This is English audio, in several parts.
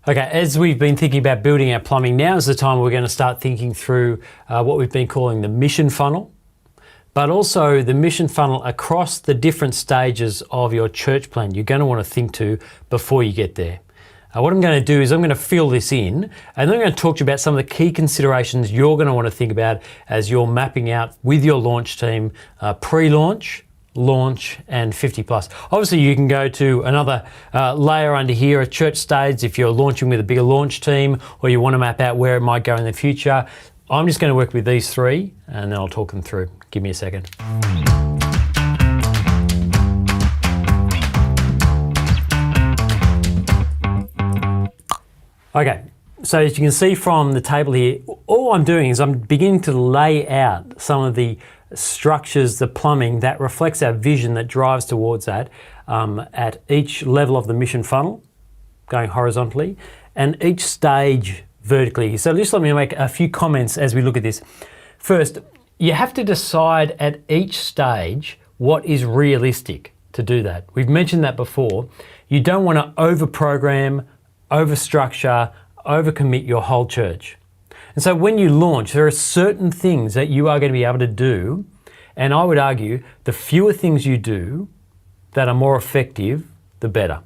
Okay, as we've been thinking about building our plumbing, now is the time we're going to start thinking through what we've been calling the mission funnel, but also the mission funnel across the different stages of your church plan you're going to want to think to before you get there. What I'm going to do is I'm going to fill this in, and then I'm going to talk to you about some of the key considerations you're going to want to think about as you're mapping out with your launch team, pre-launch, launch and 50 plus. Obviously you can go to another layer under here, a church stage, if you're launching with a bigger launch team or you want to map out where it might go in the future. I'm just going to work with these three and then I'll talk them through. Give me a second. Okay, so as you can see from the table here, all I'm doing is I'm beginning to lay out some of the structures, the plumbing that reflects our vision that drives towards that at each level of the mission funnel, going horizontally, and each stage vertically. So just let me make a few comments as we look at this. First, you have to decide at each stage what is realistic to do that. We've mentioned that before. You don't want to over-program, over-structure, over-commit your whole church. And so when you launch, there are certain things that you are going to be able to do, and I would argue the fewer things you do that are more effective, the better.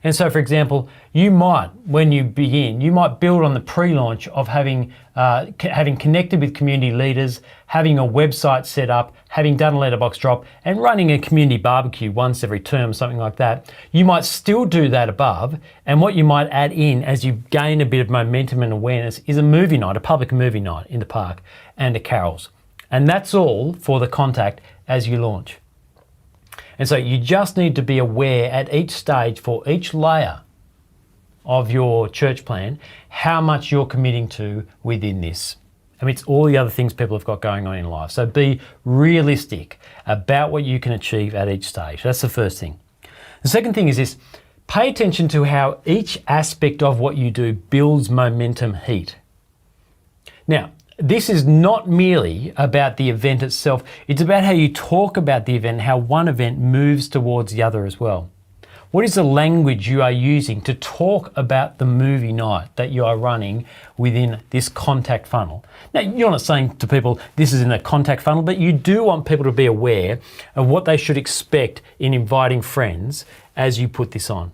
And so, for example, you might, when you begin, you might build on the pre-launch of having connected with community leaders, having a website set up, having done a letterbox drop, and running a community barbecue once every term, something like that. You might still do that above, and what you might add in as you gain a bit of momentum and awareness is a movie night, a public movie night in the park, and a carols. And that's all for the contact as you launch. And so you just need to be aware at each stage for each layer of your church plan, how much you're committing to within this. I mean, it's all the other things people have got going on in life. So be realistic about what you can achieve at each stage. That's the first thing. The second thing is this: pay attention to how each aspect of what you do builds momentum heat. Now, this is not merely about the event itself, it's about how you talk about the event, how one event moves towards the other as well. What is the language you are using to talk about the movie night that you are running within this contact funnel? Now, you're not saying to people this is in a contact funnel, but you do want people to be aware of what they should expect in inviting friends as you put this on.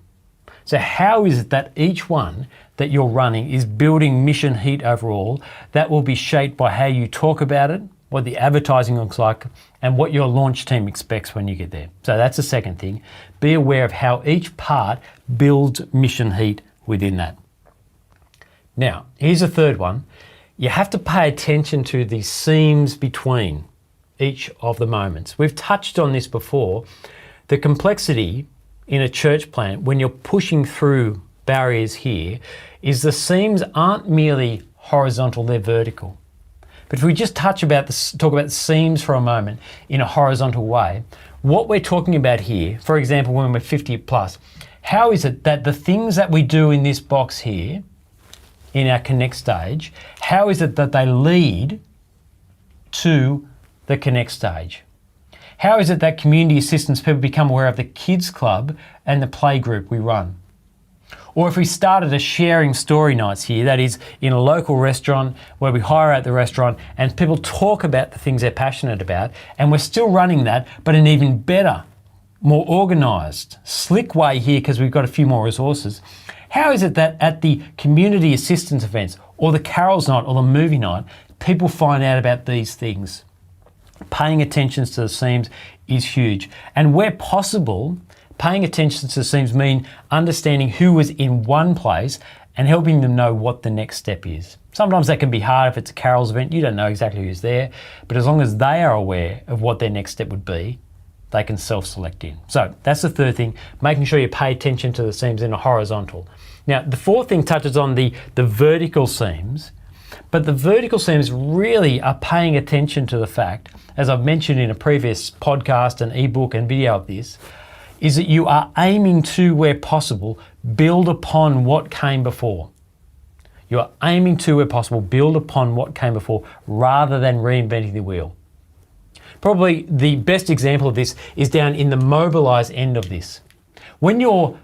So how is it that each one that you're running is building mission heat overall? That will be shaped by how you talk about it, what the advertising looks like, and what your launch team expects when you get there. So that's the second thing. Be aware of how each part builds mission heat within that. Now, here's a third one. You have to pay attention to the seams between each of the moments. We've touched on this before. The complexity in a church plant, when you're pushing through barriers here, is the seams aren't merely horizontal, they're vertical. But if we just talk about the seams for a moment in a horizontal way, what we're talking about here, for example, when we're 50 plus, how is it that the things that we do in this box here, in our connect stage, how is it that they lead to the connect stage? How is it that community assistance people become aware of the kids club and the play group we run? Or if we started a sharing story nights here, that is in a local restaurant where we hire out the restaurant and people talk about the things they're passionate about, and we're still running that, but in an even better, more organised, slick way here because we've got a few more resources. How is it that at the community assistance events or the carols night or the movie night, people find out about these things? Paying attention to the seams is huge. And where possible, paying attention to the seams mean understanding who was in one place and helping them know what the next step is. Sometimes that can be hard if it's a carols event, you don't know exactly who's there, but as long as they are aware of what their next step would be, they can self-select in. So that's the third thing, making sure you pay attention to the seams in a horizontal. Now, the fourth thing touches on the vertical seams, but the vertical seams really are paying attention to the fact, as I've mentioned in a previous podcast and ebook and video of this, is that you are aiming to, where possible, build upon what came before. You are aiming to, where possible, build upon what came before rather than reinventing the wheel. Probably the best example of this is down in the mobilise end of this. When you're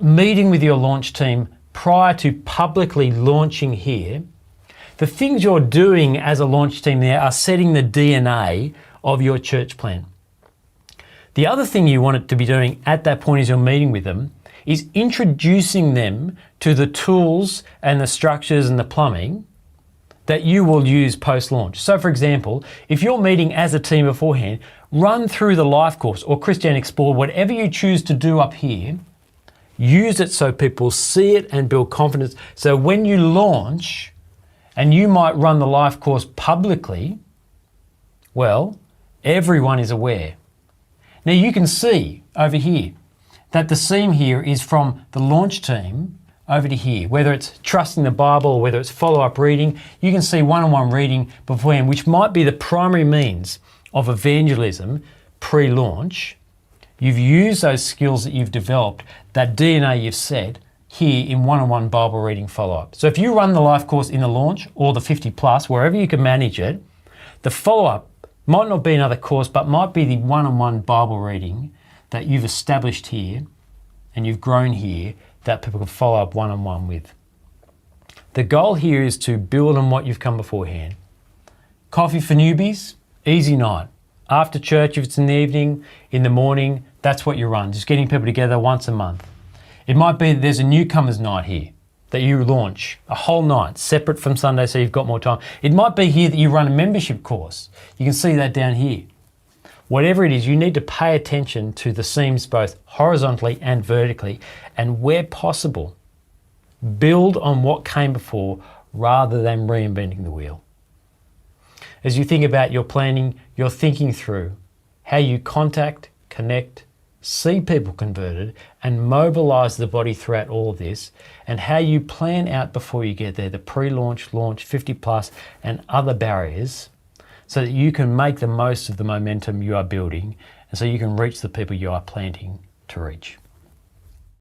meeting with your launch team prior to publicly launching here, the things you're doing as a launch team there are setting the DNA of your church plan. The other thing you want it to be doing at that point as you're meeting with them is introducing them to the tools and the structures and the plumbing that you will use post-launch. So for example, if you're meeting as a team beforehand, run through the life course or Christian Explored, whatever you choose to do up here, use it so people see it and build confidence. So when you launch, and you might run the life course publicly, well, everyone is aware. Now you can see over here that the seam here is from the launch team over to here, whether it's trusting the Bible or whether it's follow-up reading. You can see one-on-one reading beforehand, which might be the primary means of evangelism pre-launch. You've used those skills that you've developed, that DNA you've set, here in one-on-one Bible reading follow-up. So if you run the life course in the launch or the 50 plus, wherever you can manage it, the follow-up might not be another course, but might be the one-on-one Bible reading that you've established here and you've grown here that people can follow up one-on-one with. The goal here is to build on what you've come beforehand. Coffee for newbies, easy night. After church, if it's in the evening, in the morning, that's what you run, just getting people together once a month. It might be that there's a newcomers night here that you launch a whole night separate from Sunday so you've got more time. It might be here that you run a membership course. You can see that down here. Whatever it is, you need to pay attention to the seams both horizontally and vertically, and where possible, build on what came before rather than reinventing the wheel. As you think about your planning, you're thinking through how you contact, connect, see people converted and mobilise the body throughout all of this, and how you plan out before you get there the pre-launch, launch, 50 plus and other barriers so that you can make the most of the momentum you are building and so you can reach the people you are planting to reach.